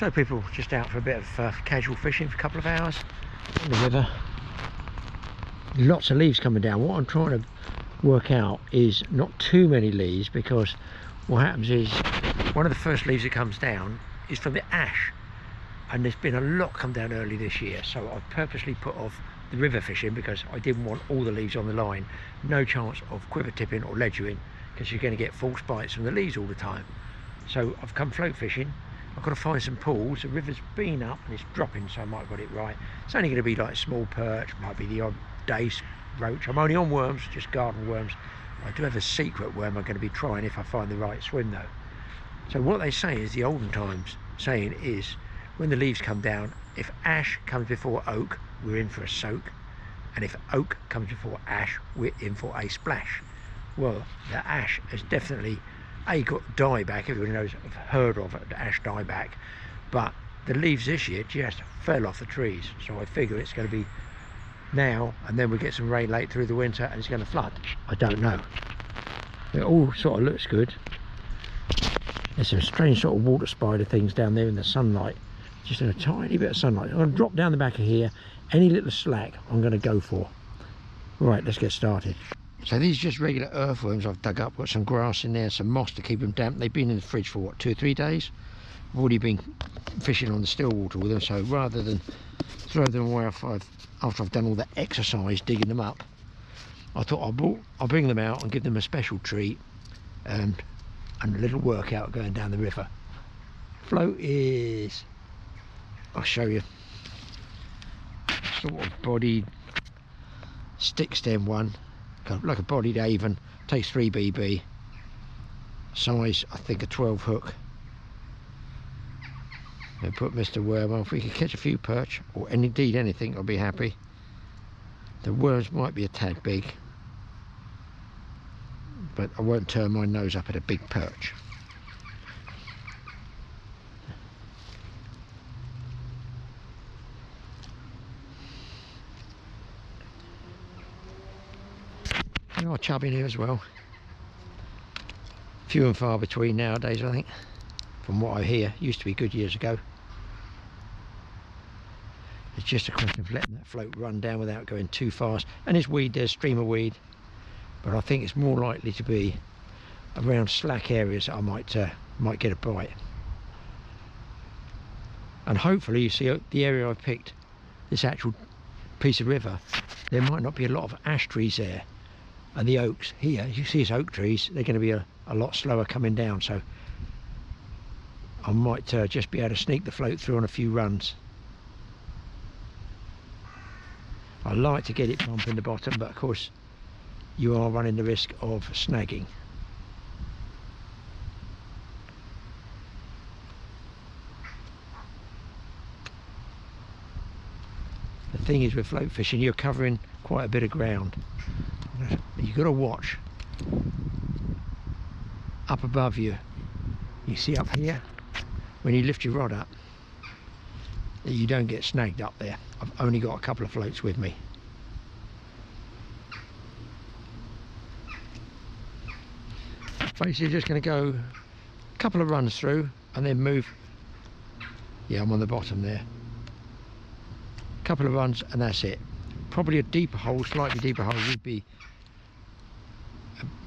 So people just out for a bit of casual fishing for a couple of hours on the river. Lots of leaves coming down. What I'm trying to work out is not too many leaves, because what happens is one of the first leaves that comes down is from the ash, and there's been a lot come down early this year, so I've purposely put off the river fishing because I didn't want all the leaves on the line. No chance of quiver tipping or ledgering, because you're going to get false bites from the leaves all the time. So I've come float fishing. I've got to find some pools. The river's been up and it's dropping, so I might have got it right. It's only going to be like small perch, might be the odd dace roach. I'm only on worms, just garden worms. I do have a secret worm I'm going to be trying if I find the right swim though. So what they say is, the olden times saying is, when the leaves come down, if ash comes before oak, we're in for a soak, and if oak comes before ash, we're in for a splash. Well, the ash has definitely got dieback. Everybody knows, I've heard of it, the ash dieback, but the leaves this year just fell off the trees, so I figure it's going to be now, and then we get some rain late through the winter and it's going to flood. I don't know. It all sort of looks good. There's some strange sort of water spider things down there in the sunlight, just in a tiny bit of sunlight. I'm going to drop down the back of here. Any little slack I'm going to go for. Right, let's get started. So these are just regular earthworms I've dug up. Got some grass in there, some moss to keep them damp. They've been in the fridge for what, 2 or 3 days. I've already been fishing on the still water with them, so rather than throw them away after I've done all the exercise digging them up, I thought I'll bring them out and give them a special treat and a little workout going down the river. Float is, I'll show you, sort of bodied stick stem one, like a bodied avon, takes 3 BB, size I think a 12 hook. And put Mr. Worm on. If we could catch a few perch, or indeed anything, I'll be happy. The worms might be a tad big, but I won't turn my nose up at a big perch. There are chub in here as well. Few and far between nowadays, I think, from what I hear. Used to be good years ago. It's just a question of letting that float run down without going too fast. And there's weed, there's streamer weed, but I think it's more likely to be around slack areas that I might get a bite. And hopefully, you see the area I've picked, this actual piece of river, there might not be a lot of ash trees there, and the oaks here, you see it's oak trees, they're going to be a lot slower coming down, so I might just be able to sneak the float through on a few runs. I like to get it bumping the bottom, but of course you are running the risk of snagging. The thing is with float fishing, you're covering quite a bit of ground. You've got to watch up above you. You see up here, when you lift your rod up, you don't get snagged up there. I've only got a couple of floats with me. Basically just going to go a couple of runs through and then move. Yeah, I'm on the bottom there. A couple of runs and that's it. Probably a deeper hole, slightly deeper hole would be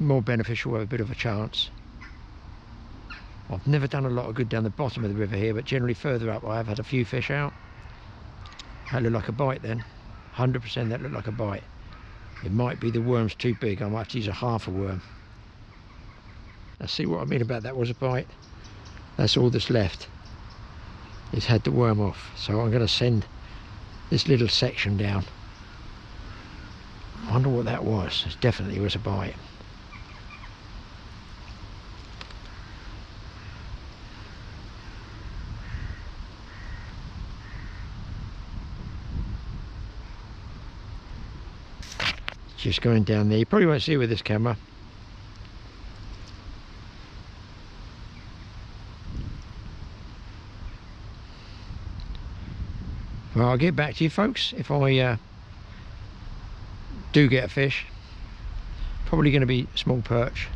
more beneficial, with a bit of a chance. I've never done a lot of good down the bottom of the river here, but generally further up I have had a few fish out. That looked like a bite then. 100% that looked like a bite. It might be the worm's too big. I might have to use a half a worm. Now see what I mean about that was a bite? That's all that's left. It's had the worm off. So I'm going to send this little section down. I wonder what that was. It definitely was a bite. Just going down there. You probably won't see it with this camera. Well, I'll get back to you folks if I do get a fish. Probably going to be small perch.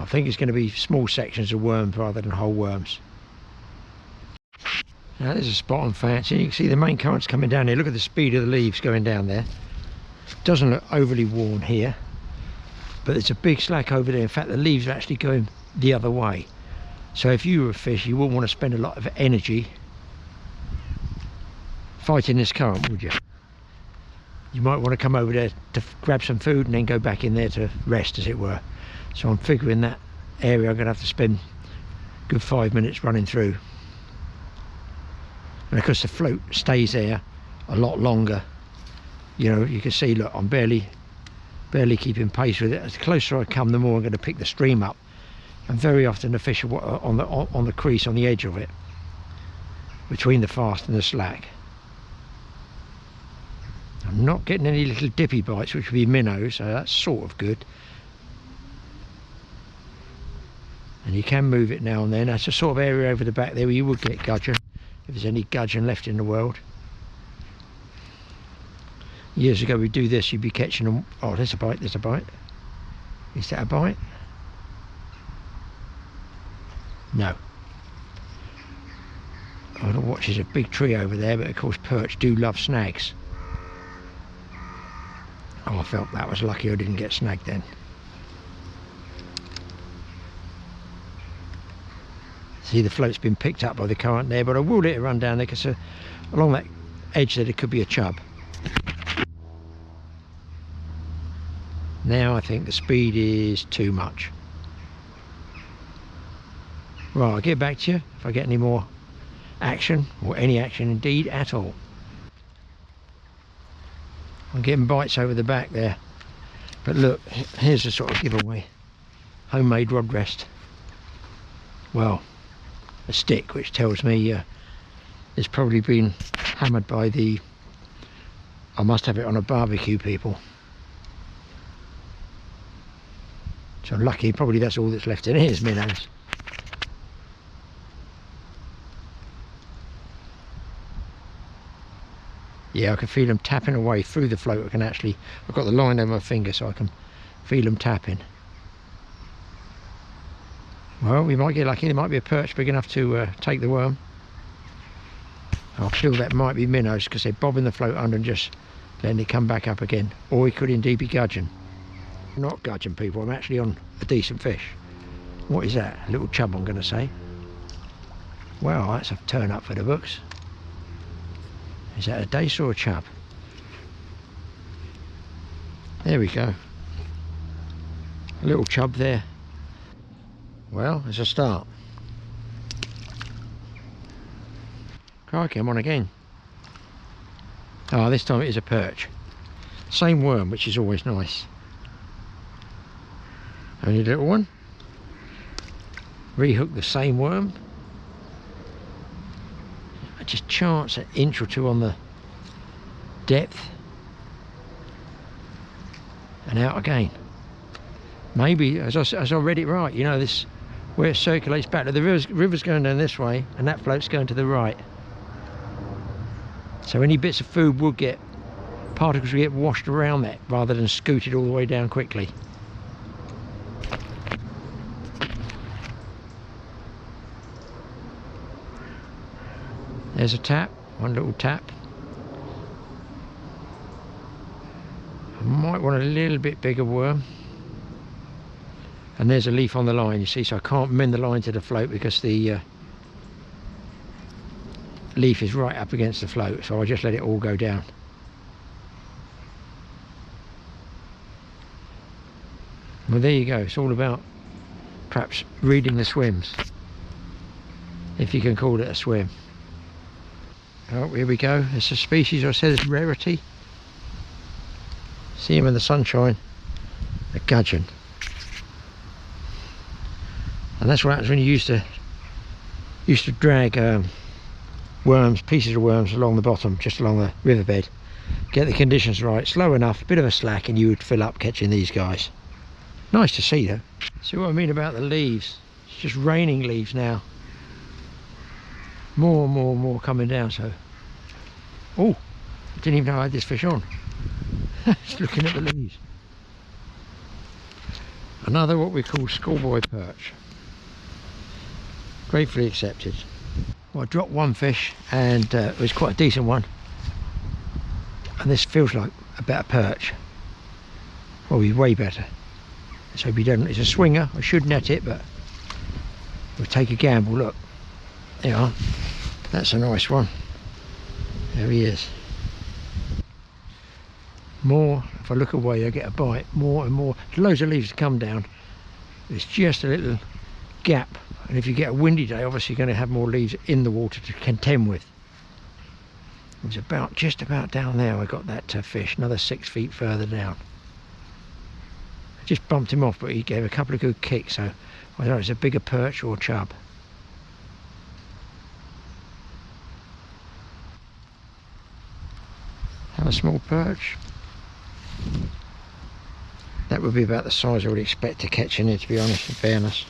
I think it's going to be small sections of worms rather than whole worms. Now there's a spot on fancy. You can see the main current's coming down here. Look at the speed of the leaves going down there. Doesn't look overly worn here, but there's a big slack over there. In fact, the leaves are actually going the other way. So if you were a fish, you wouldn't want to spend a lot of energy fighting this current, would you? You might want to come over there to grab some food and then go back in there to rest, as it were. So I'm figuring that area I'm going to have to spend a good 5 minutes running through. And of course the float stays there a lot longer. You know, you can see, look, I'm barely keeping pace with it. As closer I come, the more I'm going to pick the stream up. And very often the fish are on the crease, on the edge of it, between the fast and the slack. I'm not getting any little dippy bites, which would be minnows, so that's sort of good. And you can move it now and then. That's a sort of area over the back there where you would get gudgeon, if there's any gudgeon left in the world. Years ago we'd do this, you'd be catching them. Oh, there's a bite, there's a bite. Is that a bite? No. I don't watch, there's a big tree over there, but of course perch do love snags. Oh, I felt that was lucky I didn't get snagged then. See, the float's been picked up by the current there, but I will let it run down there because along that edge there could be a chub. Now I think the speed is too much. Right, I'll get back to you if I get any more action, or any action indeed at all. I'm getting bites over the back there, but look, here's a sort of giveaway. Homemade rod rest. Well, a stick, which tells me it's probably been hammered by the, I must have it on a barbecue, people. So lucky, probably that's all that's left in here is minnows. Yeah, I can feel them tapping away through the float. I've got the line over my finger so I can feel them tapping. Well, we might get lucky. There might be a perch big enough to take the worm. I feel that might be minnows because they're bobbing the float under and just letting it come back up again. Or it could indeed be gudgeon. Not gudgeon, people. I'm actually on a decent fish. What is that? A little chub, I'm going to say. Well, that's a turn up for the books. Is that a dace or a chub? There we go. A little chub there. Well, it's a start. Crikey, I'm on again. Oh, this time it is a perch. Same worm, which is always nice. Only a little one. Rehook the same worm. I just chance an inch or two on the depth. And out again. Maybe, as I read it right, you know, this where it circulates back. The river's going down this way and that float's going to the right. So any bits of food will get, particles will get washed around that rather than scooted all the way down quickly. There's a tap, one little tap. I might want a little bit bigger worm. And there's a leaf on the line, you see, so I can't mend the line to the float because the leaf is right up against the float, so I just let it all go down. Well, there you go. It's all about perhaps reading the swims, if you can call it a swim. Oh, here we go. It's a species I said is rarity. See him in the sunshine. A gudgeon. And that's what happens when you used to drag worms, pieces of worms along the bottom, just along the riverbed. Get the conditions right, slow enough, a bit of a slack, and you would fill up catching these guys. Nice to see though. See what I mean about the leaves? It's just raining leaves now. More coming down, so. Oh, I didn't even know I had this fish on. Just looking at the leaves. Another what we call schoolboy perch. Gratefully accepted. Well, I dropped one fish and it was quite a decent one. And this feels like a better perch. Probably way better. So we don't, it's a swinger. I should net it, but we'll take a gamble. Look, there you are. That's a nice one. There he is. More, if I look away I get a bite, more and more. There's loads of leaves to come down. There's just a little gap, and if you get a windy day obviously you're going to have more leaves in the water to contend with. It was about, just about down there I got that fish, another 6 feet further down. I just bumped him off, but he gave a couple of good kicks, so I don't know if it's a bigger perch or chub. Have a small perch. That would be about the size I would expect to catch in here, to be honest, in fairness.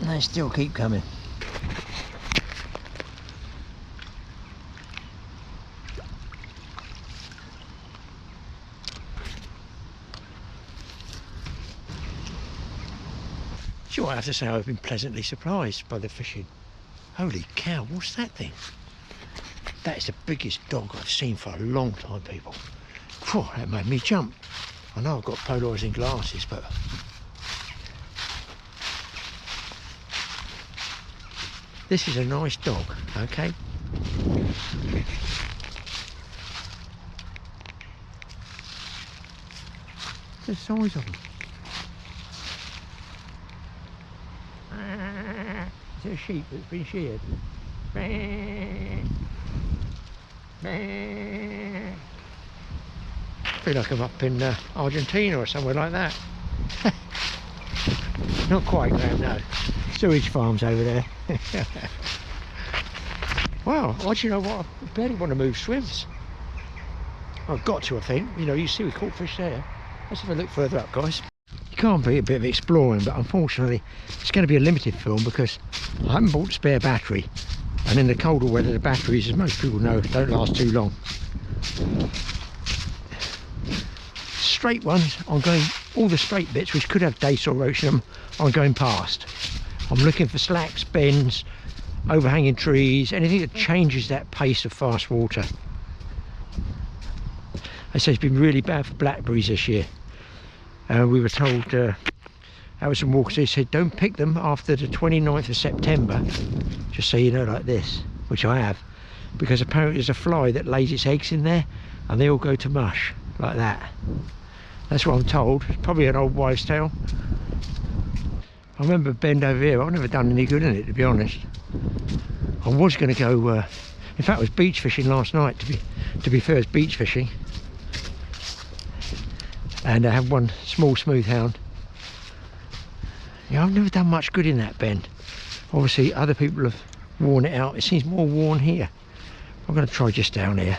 And they still keep coming. Sure, I have to say I've been pleasantly surprised by the fishing. Holy cow, what's that thing? That is the biggest dog I've seen for a long time, people. Phew, that made me jump. I know I've got polarising glasses, but this is a nice dog, okay? The size of him. Is it a sheep that's been sheared? I feel like I'm up in Argentina or somewhere like that. Not quite, Graeme, no. Sewage farms over there. Wow, well, do you know what? I barely want to move swims. I've got to, I think. You know, you see we caught fish there. Let's have a look further up, guys. You can't beat a bit of exploring, but unfortunately it's going to be a limited film because I haven't bought a spare battery, and in the colder weather the batteries, as most people know, don't last too long. Straight ones, I'm going, all the straight bits which could have dace or roach in them, I'm going past. I'm looking for slacks, bends, overhanging trees, anything that changes that pace of fast water. They say it's been really bad for blackberries this year. We were told, there were some walkers, they said don't pick them after the 29th of September, just so you know, like this, which I have, because apparently there's a fly that lays its eggs in there and they all go to mush, like that. That's what I'm told. It's probably an old wives' tale. I remember bend over here, I've never done any good in it, to be honest. I was going to go, in fact I was beach fishing last night, to be fair, it's beach fishing. And I have one small smooth hound. Yeah, I've never done much good in that bend. Obviously other people have worn it out. It seems more worn here. I'm going to try just down here.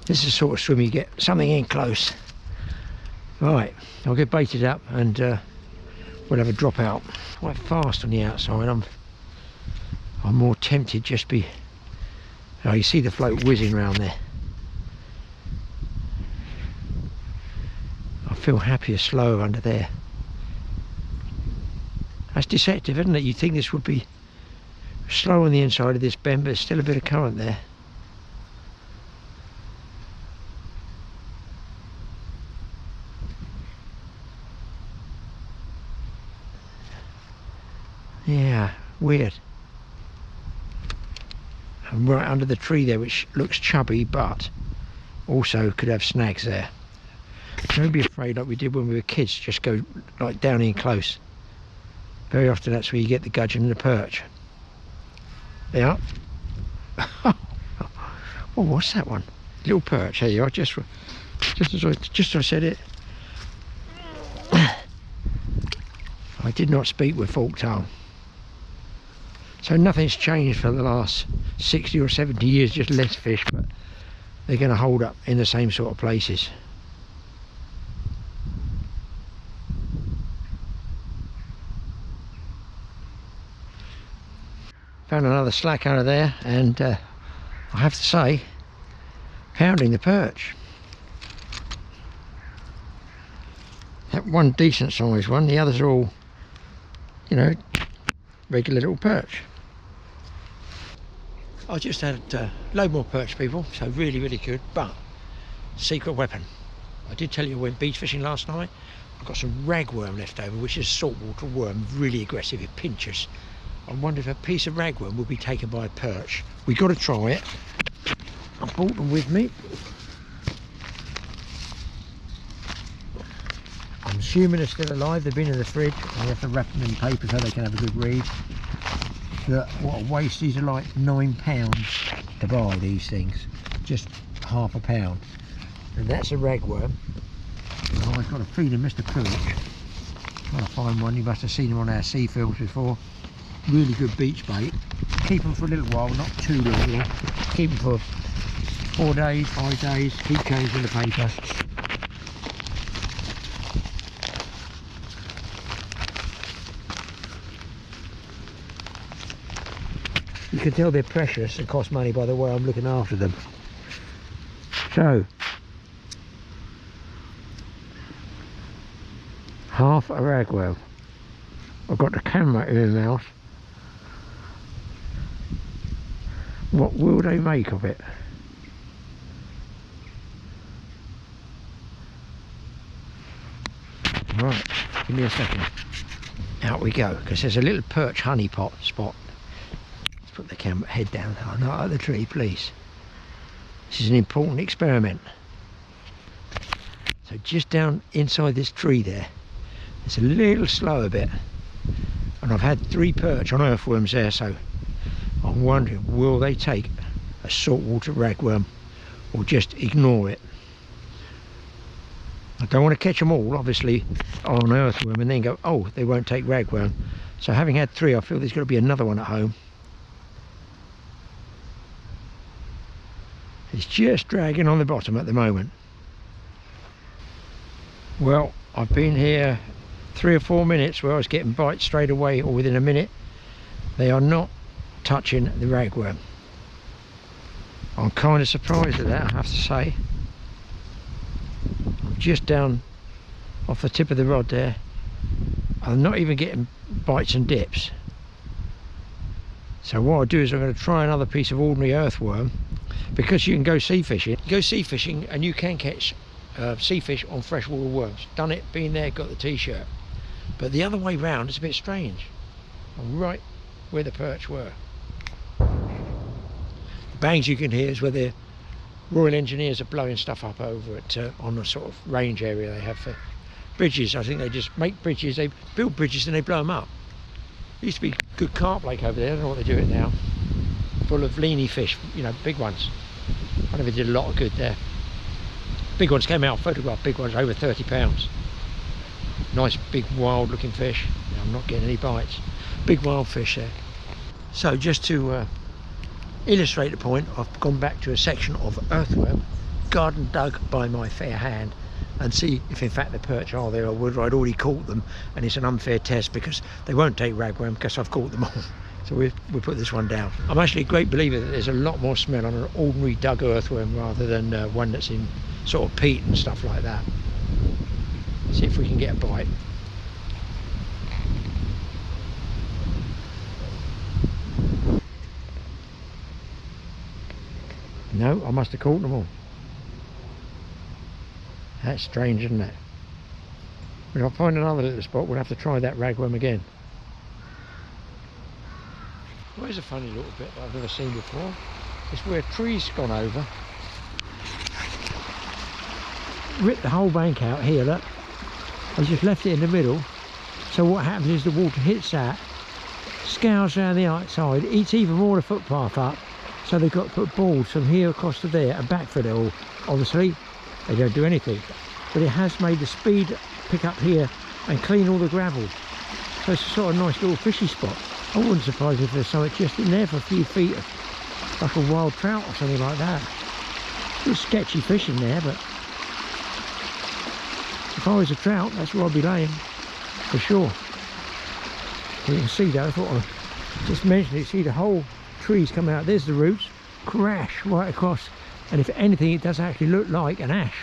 This is the sort of swim you get something in close. Right, I'll get baited up and we'll have a drop out. Quite fast on the outside. I'm more tempted just be. Oh, you see the float whizzing around there. I feel happier slower under there. That's deceptive, isn't it? You'd think this would be slow on the inside of this bend, but there's still a bit of current there. Yeah, weird. I'm right under the tree there, which looks chubby, but also could have snags there. Don't be afraid like we did when we were kids, just go like down in close. Very often that's where you get the gudgeon and the perch. Yeah. Oh, what's that one? Little perch. There you are. Just as I said it. I did not speak with forked tongue. So nothing's changed for the last 60 or 70 years, just less fish, but they're going to hold up in the same sort of places. Found another slack under there, and I have to say, pounding the perch. That one decent sized one, the others are all, you know, regular little perch. I just had a load more perch, people, so really, really good. But secret weapon. I did tell you I went beach fishing last night. I've got some ragworm left over, which is a saltwater worm, really aggressive, it pinches. I wonder if a piece of ragworm will be taken by a perch. We've got to try it. I brought them with me. I'm assuming they're still alive. They've been in the fridge. I have to wrap them in paper so they can have a good read. What a waste. These are like £9 to buy these things. Just half a pound. And that's a ragworm. Oh, I've got to feed him Mr. Perch. Trying to find one. You must have seen them on our sea films before. Really good beach bait. Keep them for a little while, not too long. Keep them for 4 days, 5 days. Keep changing the paper. You can tell they're precious and cost money by the way I'm looking after them. So, half a ragworm. I've got the camera in my mouth. What will they make of it? Right, give me a second. Out we go, because there's a little perch honey pot spot. Let's put the camera head down. Oh, not at the tree, please. This is an important experiment. So just down inside this tree there, it's a little slow a bit. And I've had 3 perch on earthworms there, so I'm wondering, will they take a saltwater ragworm or just ignore it? I don't want to catch them all, obviously, on earthworm and then go, oh, they won't take ragworm. So having had 3, I feel there's got to be another one at home. It's just dragging on the bottom at the moment. Well, I've been here 3 or 4 minutes where I was getting bites straight away or within a minute. They are not touching the ragworm. I'm kind of surprised at that, I have to say. I'm just down off the tip of the rod there. I'm not even getting bites and dips. So what I'll do is I'm going to try another piece of ordinary earthworm, because you can go sea fishing. Go sea fishing and you can catch sea fish on freshwater worms. Done it, been there, got the t-shirt. But the other way round is a bit strange. I'm right where the perch were. The bangs you can hear is where the Royal Engineers are blowing stuff up over at on a sort of range area they have for bridges. I think they just make bridges, they build bridges and they blow them up. There used to be good carp lake over there, I don't know what they do it now. Full of leany fish, you know, big ones. I never did a lot of good there. Big ones came out, photographed big ones over 30 pounds. Nice big wild looking fish. I'm not getting any bites. Big wild fish there. So just to illustrate the point, I've gone back to a section of earthworm, garden dug by my fair hand, and see if in fact the perch are there or whether I'd already caught them, and it's an unfair test because they won't take ragworm because I've caught them all. So we put this one down. I'm actually a great believer that there's a lot more smell on an ordinary dug earthworm rather than one that's in sort of peat and stuff like that. See if we can get a bite. No, I must have caught them all. That's strange, isn't it? If I find another little spot, we'll have to try that ragworm again. Well, here's a funny little bit that I've never seen before. It's where a tree's gone over. Ripped the whole bank out here, look. I just left it in the middle. So what happens is the water hits that, scours around the outside, eats even more the footpath up. So they've got to put boards from here across to there and backfill it all. Obviously, they don't do anything. But it has made the speed pick up here and clean all the gravel. So it's a sort of nice little fishy spot. I wouldn't surprise me if there's something just in there for a few feet, like a wild trout or something like that. It's sketchy fish in there, but if I was a trout, that's where I'd be laying, for sure. You can see that, I thought Just mention it, see the whole trees come out, there's the roots, crash right across, and if anything it does actually look like an ash,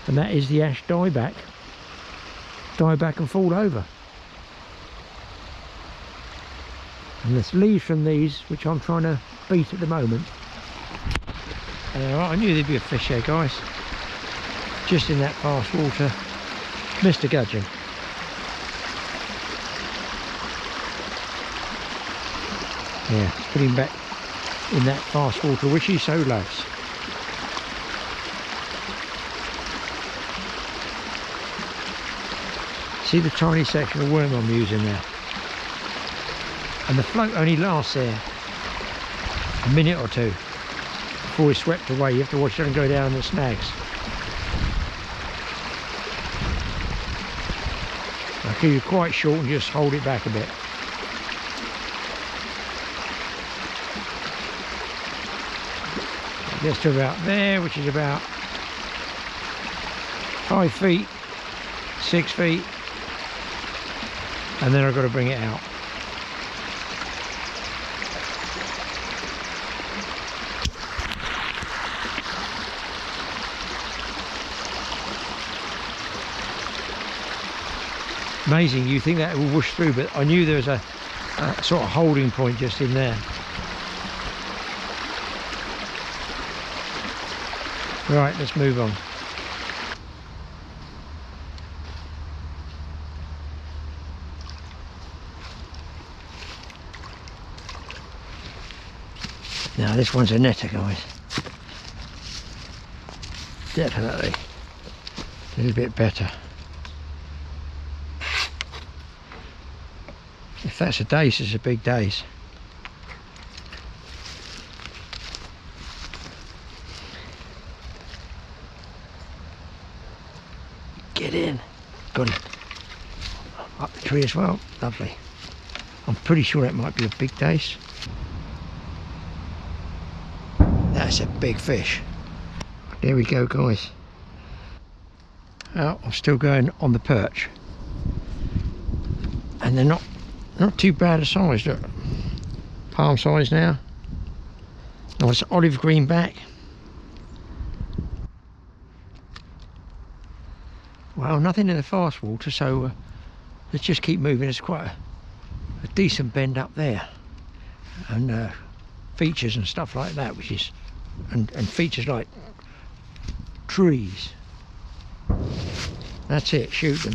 and that is the ash die back and fall over. And there's leaves from these which I'm trying to beat at the moment. I knew there'd be a fish here, guys, just in that fast water. Mr. Gudgeon. Yeah, let's put him back in that fast water which he so loves. See the tiny section of worm I'm using there, and the float only lasts there a minute or two before it's swept away. You have to watch it and go down the snags. I'll keep it quite short and just hold it back a bit. It gets to about there, which is about 5 feet, 6 feet, and then I've got to bring it out. Amazing, you think that it will whoosh through, but I knew there was a sort of holding point just in there. Right, let's move on. Now this one's a netter, guys. Definitely. A little bit better. If that's a dace, it's a big dace. Get in. Got it. Up the tree as well. Lovely. I'm pretty sure that might be a big dace. That's a big fish. There we go, guys. Well, I'm still going on the perch, and they're not too bad a size. Look, palm size now. Nice olive green back. Well, nothing in the fast water, so let's just keep moving. There's quite a decent bend up there, and features and stuff like that, which is and features like trees. That's it, shoot them.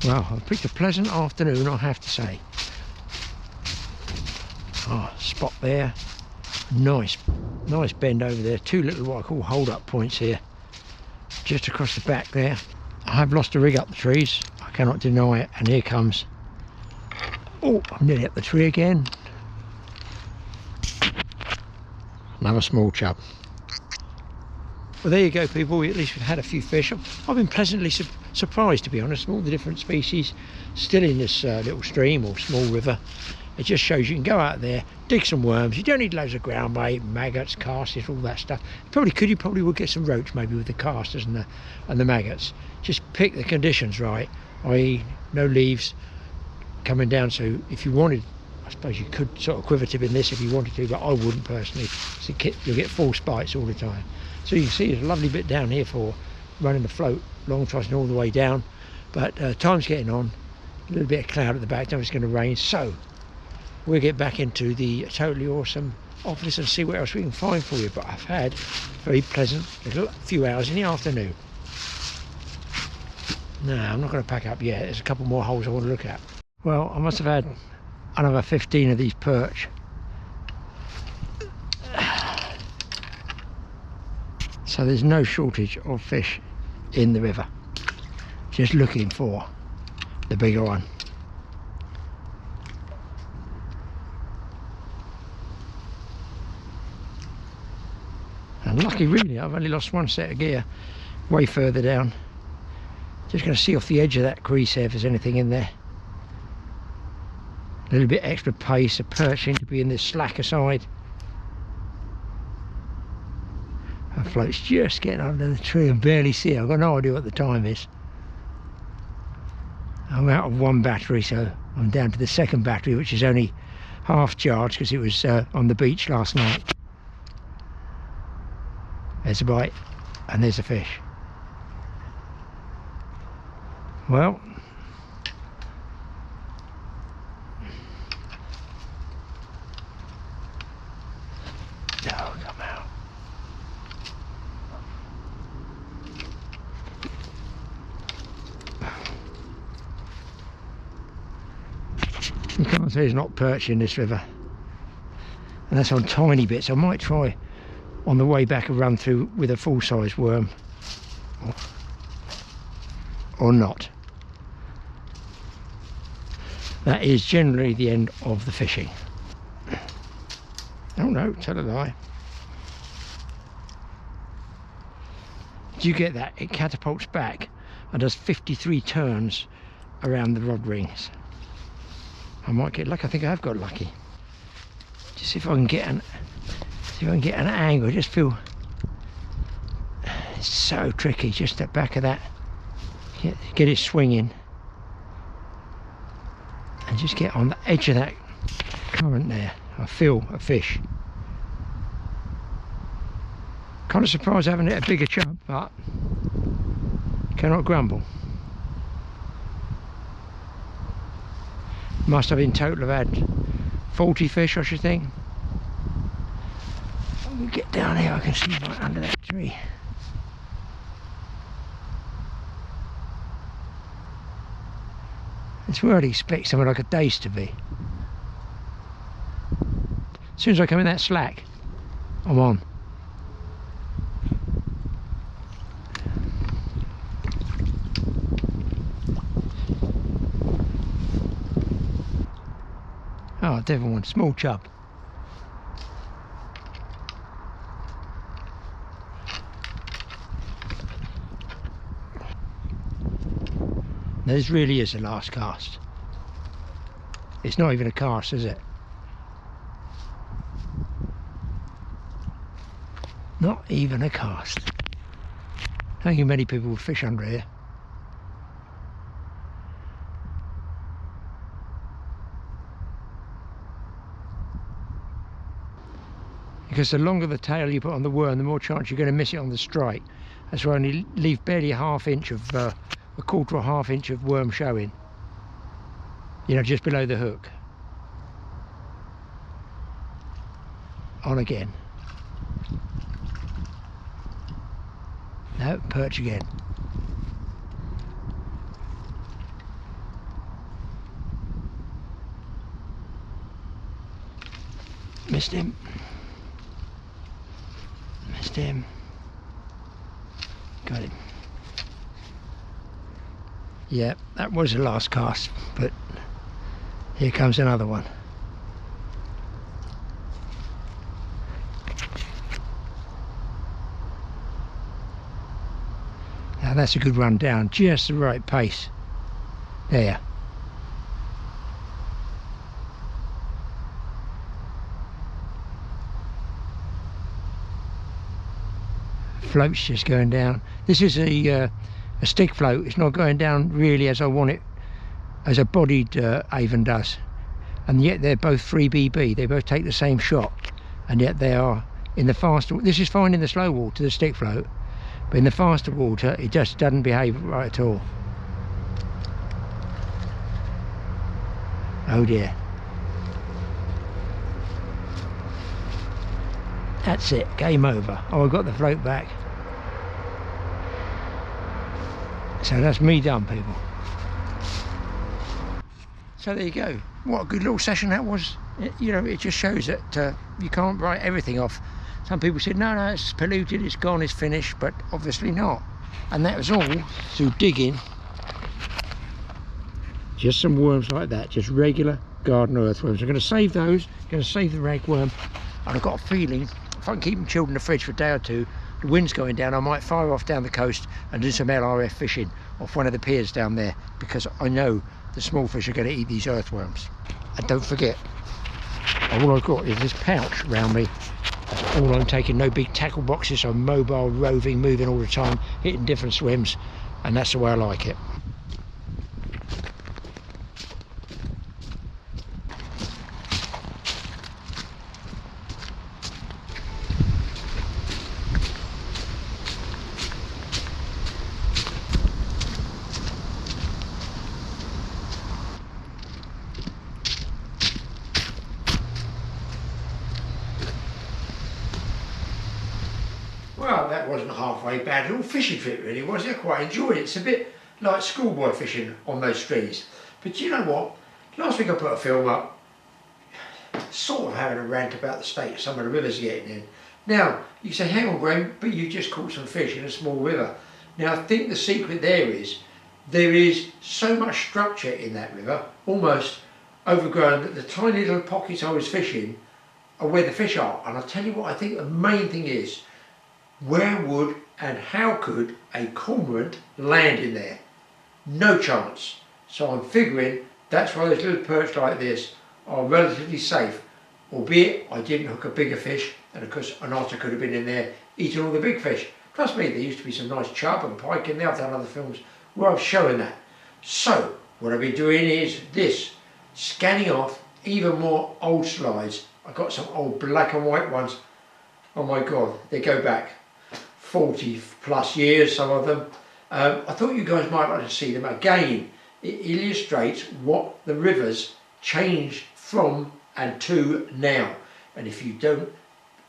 Well, I picked a pleasant afternoon, I have to say. Oh, spot there. Nice bend over there. Two little what I call hold-up points here, just across the back there. I have lost a rig up the trees, I cannot deny it, and here comes. Oh, I'm nearly up the tree again. Another small chub. Well, there you go, people. At least we've had a few fish. I've been pleasantly surprised, to be honest, all the different species still in this little stream or small river. It just shows you can go out there, dig some worms. You don't need loads of ground bait, maggots, casters, all that stuff. You probably would get some roach maybe with the casters and the maggots. Just pick the conditions right, i.e. no leaves coming down. So if you wanted, I suppose you could sort of quiver tip in this if you wanted to, but I wouldn't personally. So you'll get full spites all the time. So you can see there's a lovely bit down here for running the float, long tossing all the way down. But time's getting on, a little bit of cloud at the back, now it's going to rain. So we'll get back into the totally awesome office and see what else we can find for you. But I've had a very pleasant little few hours in the afternoon. No, I'm not going to pack up yet. There's a couple more holes I want to look at. Well, I must have had another 15 of these perch. So there's no shortage of fish in the river. Just looking for the bigger one. And lucky really, I've only lost one set of gear way further down. Just going to see off the edge of that crease there if there's anything in there. A little bit extra pace, the perch seem to be in the slacker side. Her float's just getting under the tree and barely see it. I've got no idea what the time is. I'm out of one battery, so I'm down to the second battery, which is only half charged because it was on the beach last night. There's a bite and there's a fish. Well, oh, come out. You can't say there's not perch in this river, and that's on tiny bits. I might try on the way back a run through with a full-size worm, or not. That is generally the end of the fishing. Oh no, tell a lie. Do you get that? It catapults back and does 53 turns around the rod rings. I might get lucky. I think I've got lucky. Just see if I can get an angle. I just feel it's so tricky. Just at the back of that, get it swinging, and just get on the edge of that current there. I feel a fish. Kind of surprised I haven't hit a bigger chub, but cannot grumble. Must have in total have had 40 fish, I should think. When we get down here, I can see right under that tree. It's where I'd expect something like a dace to be. As soon as I come in that slack, I'm on. Oh, devil one, small chub. This really is the last cast. It's not even a cast, is it? Not even a cast. I don't think many people would fish under here. Because the longer the tail you put on the worm, the more chance you're going to miss it on the strike. That's why I only leave barely a half inch of, a quarter or half inch of worm showing. You know, just below the hook. On again. No, perch again. Missed him. Missed him. Got him. Yeah, that was the last cast, but here comes another one. Now that's a good run down, just the right pace. There. Float's just going down. This is a stick float. It's not going down really as I want it, as a bodied Avon does, and yet they're both 3BB. They both take the same shot, and yet they are in the faster. This is fine in the slow water, the stick float, but in the faster water it just doesn't behave right at all. Oh dear. That's it, game over. Oh, I got the float back. So that's me done, people. So there you go. What a good little session that was. You know, it just shows that you can't write everything off. Some people said, no, it's polluted, it's gone, it's finished, but obviously not. And that was all through digging just some worms like that, just regular garden earthworms. I'm going to save those, going to save the ragworm, and I've got a feeling if I can keep them chilled in the fridge for a day or two, the wind's going down, I might fire off down the coast and do some LRF fishing off one of the piers down there, because I know the small fish are going to eat these earthworms. And don't forget, all I've got is this pouch around me. That's all I'm taking. No big tackle boxes. I'm mobile, roving, moving all the time, hitting different swims, and that's the way I like it. wasn't halfway bad. A little fishing trip really, wasn't it? I quite enjoyed it. It's a bit like schoolboy fishing on those streams. But you know what? Last week I put a film up, sort of having a rant about the state some of the rivers are getting in. Now, you say, hang on Graeme, but you just caught some fish in a small river. Now I think the secret there is so much structure in that river, almost overgrown, that the tiny little pockets I was fishing are where the fish are. And I'll tell you what I think the main thing is, where would and how could a cormorant land in there? No chance. So I'm figuring that's why those little perch like this are relatively safe, albeit I didn't hook a bigger fish, and of course an otter could have been in there eating all the big fish. Trust me, there used to be some nice chub and pike in there. I've done other films where I've shown that. So what I've been doing is this, scanning off even more old slides. I've got some old black and white ones. Oh my god, they go back 40 plus years, some of them. I thought you guys might like to see them again. It illustrates what the rivers changed from and to now. And if you don't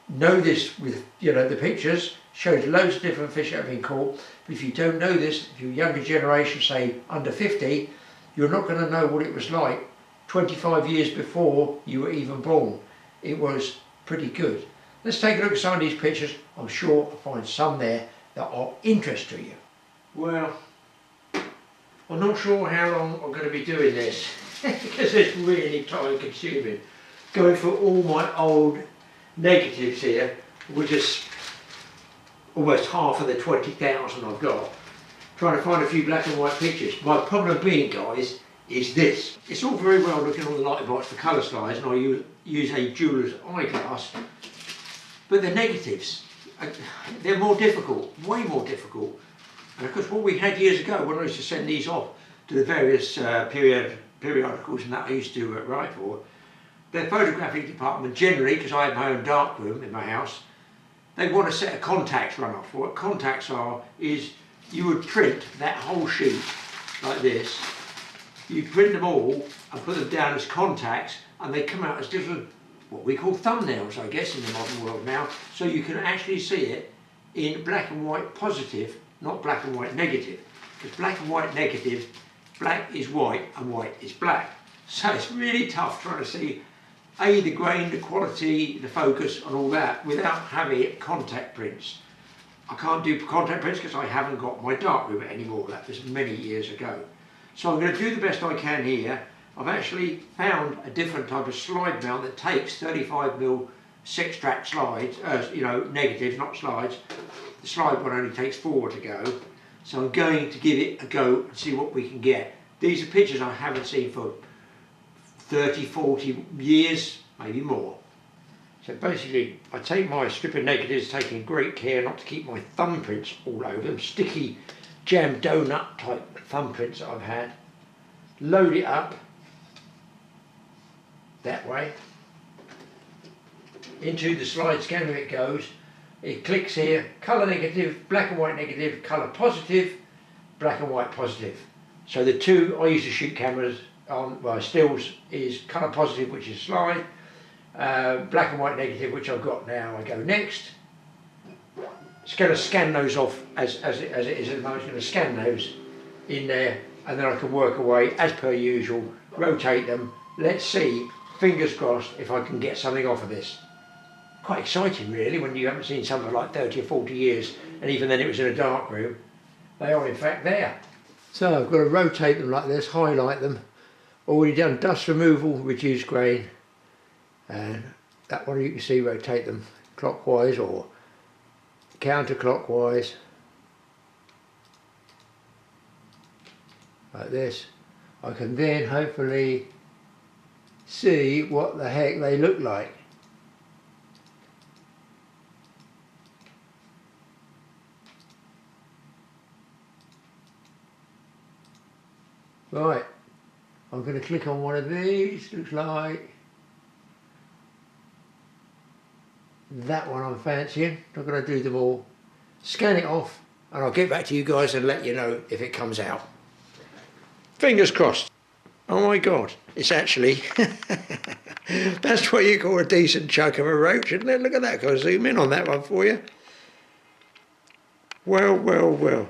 know this with, you know, the pictures, shows loads of different fish that have been caught. But if you don't know this, if you're younger generation, say under 50, you're not going to know what it was like 25 years before you were even born. It was pretty good. Let's take a look at some of these pictures. I'm sure I'll find some there that are of interest to you. Well, I'm not sure how long I'm going to be doing this because it's really time consuming. Going through all my old negatives here, which is almost half of the 20,000 I've got. Trying to find a few black and white pictures. My problem being, guys, is this. It's all very well looking on the light box for colour slides, and I use a jeweller's eyeglass, but the negatives, they're more difficult, way more difficult. And of course what we had years ago when I used to send these off to the various periodicals and that I used to write for, their photographic department generally, because I have my own darkroom in my house, they want a set of contacts run off. What contacts are is you would print that whole sheet like this, you print them all and put them down as contacts, and they come out as little, what we call thumbnails, I guess, in the modern world now, so you can actually see it in black and white positive, not black and white negative. Because black and white negative, black is white and white is black. So it's really tough trying to see the grain, the quality, the focus and all that without having contact prints. I can't do contact prints because I haven't got my darkroom anymore. That was many years ago. So I'm going to do the best I can here. I've actually found a different type of slide mount that takes 35mm 6-track slides, you know, negatives, not slides. The slide one only takes 4 to go. So I'm going to give it a go and see what we can get. These are pictures I haven't seen for 30, 40 years, maybe more. So basically, I take my strip of negatives, taking great care not to keep my thumbprints all over them, sticky jam donut type thumbprints that I've had. Load it up that way. Into the slide scanner it goes. It clicks here, colour negative, black and white negative, colour positive, black and white positive. So the two I used to shoot cameras on, well, stills, is colour positive, which is slide, black and white negative, which I've got now. I go next. It's going to scan those off as it is at the moment. It's going to scan those in there, and then I can work away as per usual, rotate them. Let's see, fingers crossed, if I can get something off of this. Quite exciting really when you haven't seen something for like 30 or 40 years, and even then it was in a dark room. They are in fact there. So I've got to rotate them like this, highlight them. Already done dust removal, reduce grain, and that one you can see, rotate them clockwise or counterclockwise like this. I can then hopefully see what the heck they look like. Right, I'm going to click on one of these. Looks like that one I'm fancying. I'm going to do them all, scan it off, and I'll get back to you guys and let you know if it comes out. Fingers crossed. Oh my god, it's actually that's what you call a decent chunk of a roach, isn't it? Look at that. I'll zoom in on that one for you. Well, well, well.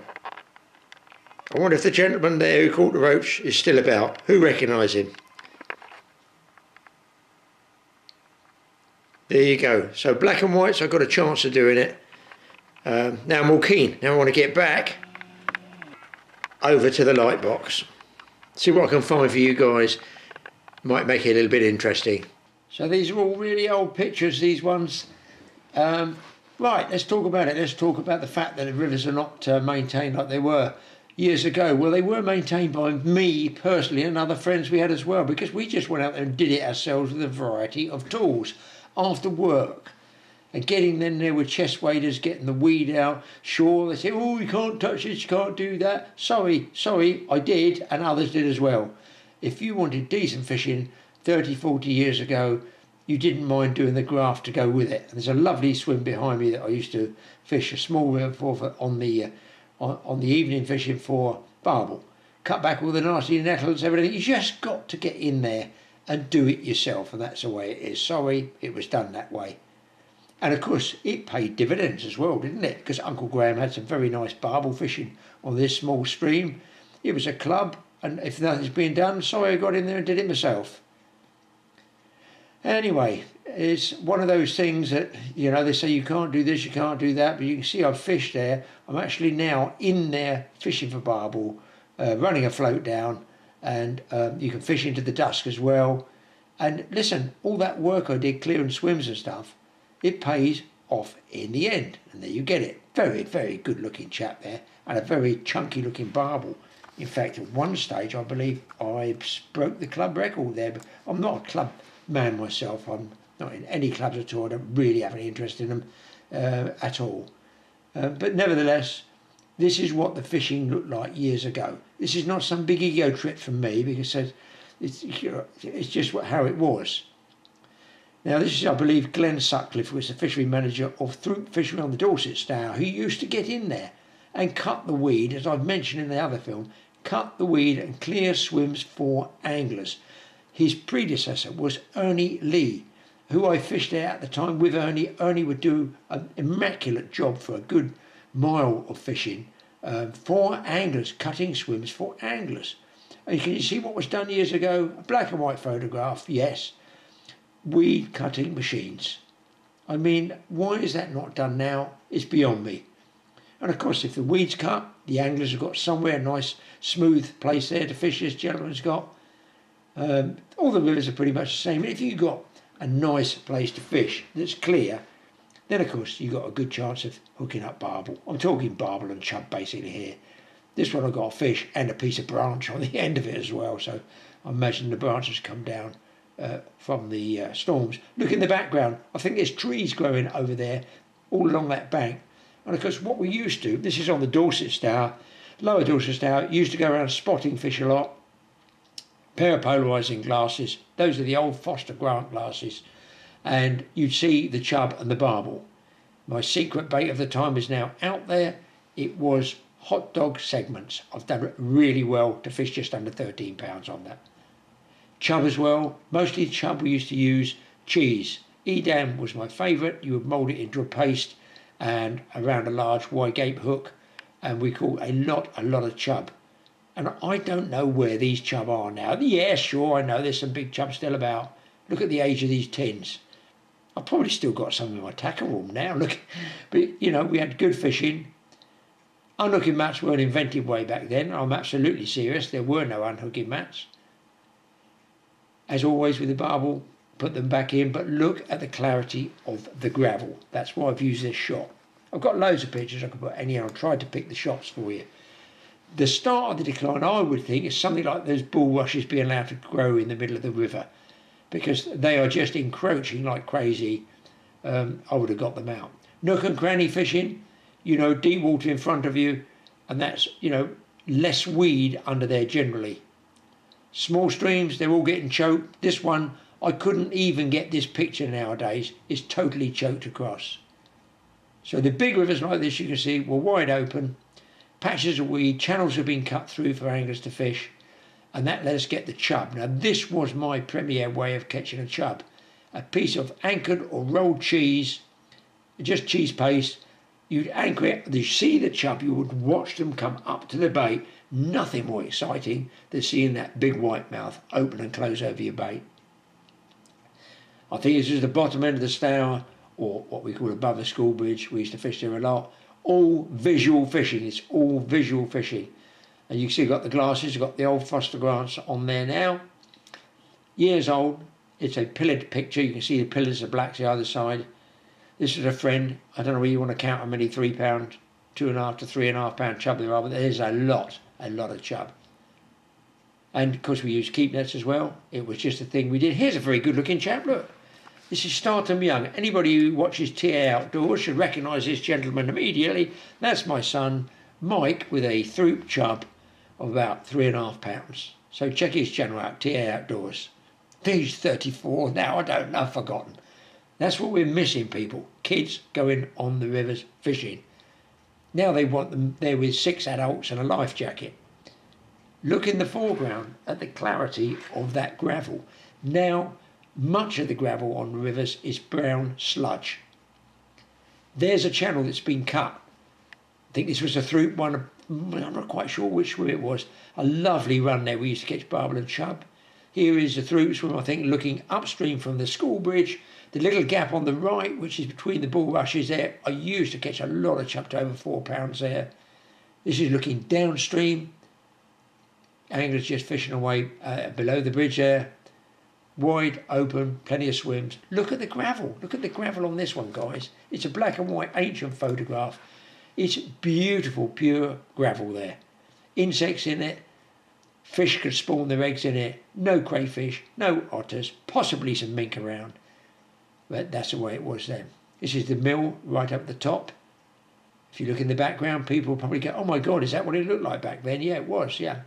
I wonder if the gentleman there who caught the roach is still about. Who recognise him? There you go. So black and whites, I got a chance of doing it. Now I'm all keen. Now I want to get back over to the light box. See what I can find for you guys. Might make it a little bit interesting. So these are all really old pictures, these ones. Right, let's talk about it. Let's talk about the fact that the rivers are not maintained like they were years ago. Well, they were maintained by me personally and other friends we had as well, because we just went out there and did it ourselves with a variety of tools after work. And getting then there with chest waders, getting the weed out. Sure, they say, oh, you can't touch this, you can't do that. Sorry, I did, and others did as well. If you wanted decent fishing 30, 40 years ago, you didn't mind doing the graft to go with it. And there's a lovely swim behind me that I used to fish a small river for on the evening fishing for barbel. Cut back all the nasty nettles, everything. You just got to get in there and do it yourself, and that's the way it is. Sorry, it was done that way. And of course, it paid dividends as well, didn't it? Because Uncle Graeme had some very nice barbel fishing on this small stream. It was a club, and if nothing's being done, sorry, I got in there and did it myself. Anyway, it's one of those things that, you know, they say you can't do this, you can't do that, but you can see I've fished there. I'm actually now in there fishing for barbel, running a float down, and you can fish into the dusk as well. And listen, all that work I did clearing swims and stuff, it pays off in the end, and there you get it. Very, very good looking chap there, and a very chunky looking barbel. In fact, at one stage I believe I broke the club record there, but I'm not a club man myself. I'm not in any clubs at all. I don't really have any interest in them at all. But nevertheless, this is what the fishing looked like years ago. This is not some big ego trip from me, because it's just how it was. Now this is, I believe, Glenn Sutcliffe, who was the fishery manager of Throop Fishery on the Dorset Stour, who used to get in there and cut the weed, as I've mentioned in the other film, cut the weed and clear swims for anglers. His predecessor was Ernie Lee, who I fished there at the time with Ernie. Ernie would do an immaculate job for a good mile of fishing for anglers, cutting swims for anglers. And can you see what was done years ago? A black and white photograph, yes. Weed cutting machines. I mean, why is that not done now? It's beyond me. And of course, if the weed's cut, the anglers have got somewhere, a nice smooth place there to fish, this gentleman's got. All the rivers are pretty much the same. If you've got a nice place to fish that's clear, then of course you've got a good chance of hooking up barbel. I'm talking barbel and chub basically here. This one I've got a fish and a piece of branch on the end of it as well, so I imagine the branches come down from the storms. Look in the background, I think there's trees growing over there all along that bank. And of course what we used to, this is on the Dorset Stour, lower Dorset Stour, used to go around spotting fish a lot. Pair of polarising glasses, those are the old Foster Grant glasses, and you'd see the chub and the barbel. My secret bait of the time is now out there. It was hot dog segments. I've done it really well to fish just under 13 pounds on that. Chub as well, mostly chub we used to use cheese. Edam was my favourite. You would mould it into a paste and around a large wide gape hook, and we caught a lot of chub. And I don't know where these chub are now. Yeah, sure, I know there's some big chub still about. Look at the age of these tins. I've probably still got some in my tackle room now. Look, but you know, we had good fishing. Unhooking mats weren't invented way back then. I'm absolutely serious. There were no unhooking mats. As always with the barbel, put them back in, but look at the clarity of the gravel. That's why I've used this shot. I've got loads of pictures I could put any on. I've tried to pick the shots for you. The start of the decline, I would think, is something like those bulrushes being allowed to grow in the middle of the river, because they are just encroaching like crazy. I would have got them out. Nook and cranny fishing, you know, deep water in front of you, and that's, you know, less weed under there generally. Small streams, they're all getting choked. This one, I couldn't even get this picture nowadays. It's totally choked across. So the big rivers like this, you can see, were wide open. Patches of weed, channels have been cut through for anglers to fish, and that let us get the chub. Now this was my premier way of catching a chub. A piece of anchored or rolled cheese, just cheese paste, You'd anchor it, you see the chub, you would watch them come up to the bait. Nothing more exciting than seeing that big white mouth open and close over your bait. I think this is the bottom end of the Stour, or what we call above the school bridge. We used to fish there a lot. All visual fishing, it's all visual fishing. And you can see you've got the glasses, you've got the old Foster Grants on there now. Years old, it's a pillared picture, you can see the pillars of blacks the other side. This is a friend, I don't know whether you want to count how many 3 pound, 2.5 to 3.5 pound chub there are, but there's a lot of chub. And of course we use keep nets as well. It was just a thing we did. Here's a very good looking chap, look. This is Startum Young. Anybody who watches TA Outdoors should recognise this gentleman immediately. That's my son, Mike, with a throop chub of about 3.5 pounds. So check his channel out, TA Outdoors. He's 34 now, I don't know, I've forgotten. That's what we're missing, people. Kids going on the rivers fishing. Now they want them there with 6 adults and a life jacket. Look in the foreground at the clarity of that gravel. Now, much of the gravel on the rivers is brown sludge. There's a channel that's been cut. I think this was a throop one. I'm not quite sure which swim it was. A lovely run there. We used to catch barbel and chub. Here is the throop swim, I think, looking upstream from the school bridge. The little gap on the right, which is between the bulrushes there, I used to catch a lot of chub to over 4 pounds there. This is looking downstream. Anglers just fishing away below the bridge there. Wide open, plenty of swims. Look at the gravel. Look at the gravel on this one, guys. It's a black and white ancient photograph. It's beautiful, pure gravel there. Insects in it. Fish could spawn their eggs in it. No crayfish, no otters, possibly some mink around. But that's the way it was then. This is the mill right up the top. If you look in the background, people will probably go, oh my God, is that what it looked like back then? Yeah, it was, yeah.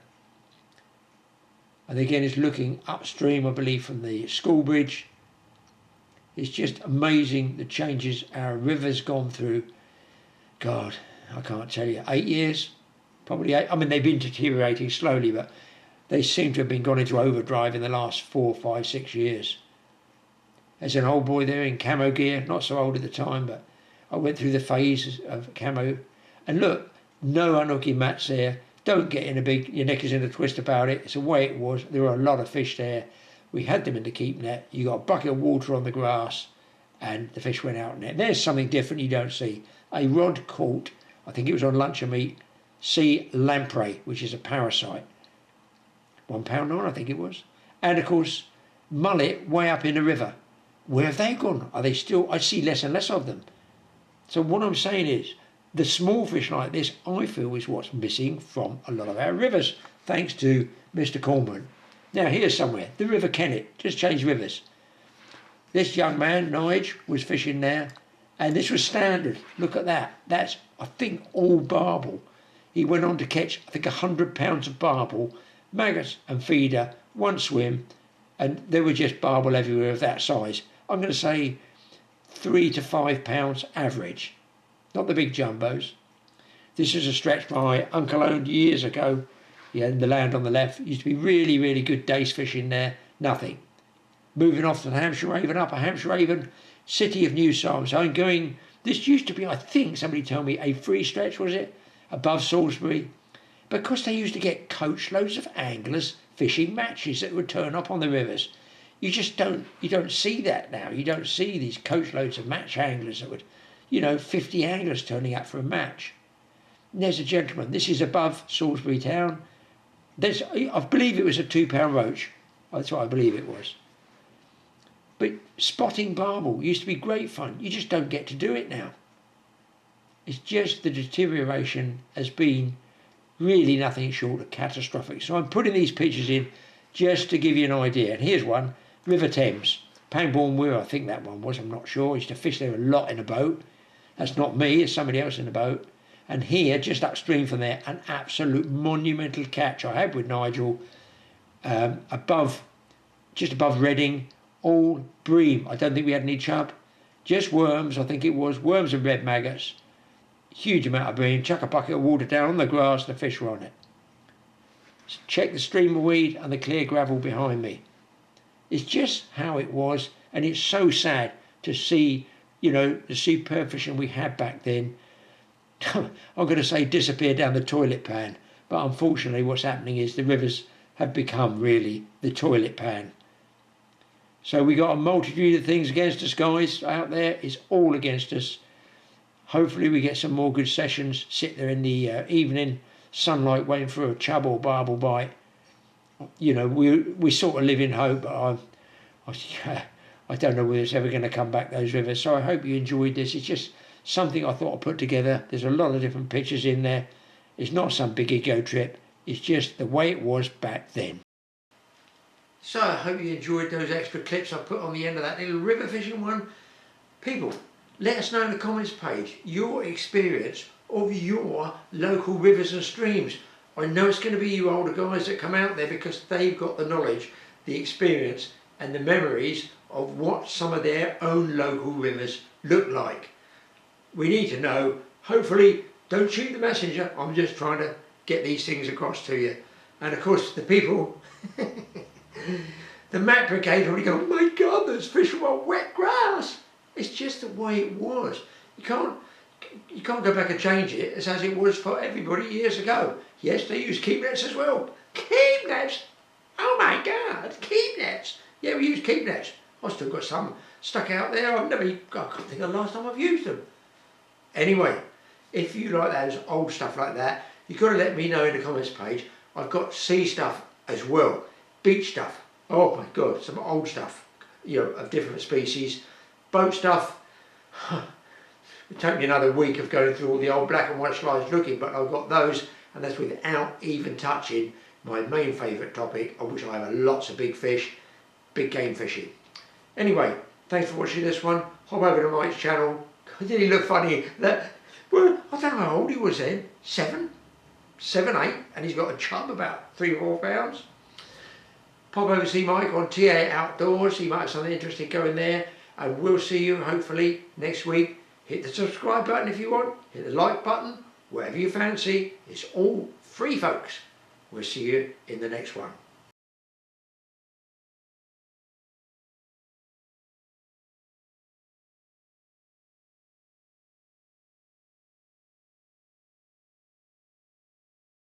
And again, it's looking upstream, I believe, from the school bridge. It's just amazing the changes our river's gone through. God, I can't tell you. 8 years? Probably 8. I mean, they've been deteriorating slowly, but they seem to have been gone into overdrive in the last 4, 5, 6 years. There's an old boy there in camo gear, not so old at the time, but I went through the phase of camo. And look, no unhooking mats there. Don't get in a big, your neck is in a twist about it. It's the way it was. There were a lot of fish there. We had them in the keep net. You got a bucket of water on the grass and the fish went out in it. There's something different you don't see. A rod caught, I think it was on lunch and meat, sea lamprey, which is a parasite. £1.9, I think it was. And of course, mullet way up in the river. Where have they gone? Are they still? I see less and less of them. So what I'm saying is, the small fish like this, I feel, is what's missing from a lot of our rivers, thanks to Mr. Cornwall. Now here's somewhere, the River Kennet, just changed rivers. This young man, Nige, was fishing there, and this was standard. Look at that. That's, I think, all barbel. He went on to catch, I think, 100 pounds of barbel, maggots and feeder, one swim, and there were just barbel everywhere of that size. I'm going to say 3 to 5 pounds average, not the big jumbos. This is a stretch my uncle owned years ago. He had the land on the left. It used to be really, really good dace fishing there. Nothing. Moving off to the Hampshire Haven, Upper Hampshire Haven, City of New Salem. So I'm going, this used to be, I think, somebody told me, a free stretch, was it? Above Salisbury. Because they used to get coach loads of anglers fishing matches that would turn up on the rivers. You just don't see that now. You don't see these coach loads of match anglers that would, 50 anglers turning up for a match. And there's a gentleman. This is above Salisbury town. I believe it was a £2 roach. That's what I believe it was. But spotting barbel used to be great fun. You just don't get to do it now. It's just the deterioration has been really nothing short of catastrophic. So I'm putting these pictures in just to give you an idea. And here's one, River Thames. Pangbourne Weir, I think that one was, I'm not sure. I used to fish there a lot in a boat. That's not me, it's somebody else in a boat. And here, just upstream from there, an absolute monumental catch I had with Nigel, just above Reading, all bream. I don't think we had any chub, just worms, I think it was, worms and red maggots. Huge amount of bream, chuck a bucket of water down on the grass, the fish were on it. So check the stream of weed and the clear gravel behind me. It's just how it was, and it's so sad to see, the superb fishing we had back then. I'm going to say disappear down the toilet pan, but unfortunately what's happening is the rivers have become really the toilet pan. So we got a multitude of things against us, guys, out there. It's all against us. Hopefully we get some more good sessions, sit there in the evening sunlight waiting for a chub or barbel bite. You know, we sort of live in hope, but I don't know whether it's ever going to come back, those rivers. So I hope you enjoyed this. It's just something I thought I'd put together. There's a lot of different pictures in there. It's not some big ego trip. It's just the way it was back then. So I hope you enjoyed those extra clips I put on the end of that little river fishing one. People, let us know in the comments page your experience of your local rivers and streams. I know it's going to be you older guys that come out there because they've got the knowledge, the experience and the memories of what some of their own local rivers look like. We need to know. Hopefully, don't shoot the messenger. I'm just trying to get these things across to you. And of course the people, the Mac Brigade already go, oh my God, there's fish on wet grass. It's just the way it was. You can't go back and change it. It's as it was for everybody years ago. Yes, they use keep nets as well. Keep nets? Oh my God, keep nets. Yeah, we use keep nets. I've still got some stuck out there. I can't think of the last time I've used them. Anyway, if you like those old stuff like that, you've got to let me know in the comments page. I've got sea stuff as well, beach stuff. Oh my God, some old stuff, you know, of different species. Boat stuff. It took me another week of going through all the old black and white slides looking, but I've got those, and that's without even touching my main favourite topic, of which I have lots of big fish, big game fishing. Anyway, thanks for watching this one. Hop over to Mike's channel. Did he look funny? Well, I don't know how old he was then. 7, 8, and he's got a chub about 3 or 4 pounds. Pop over to see Mike on TA Outdoors. He might have something interesting going there. And we'll see you hopefully next week. Hit the subscribe button if you want. Hit the like button. Whatever you fancy. It's all free, folks. We'll see you in the next one.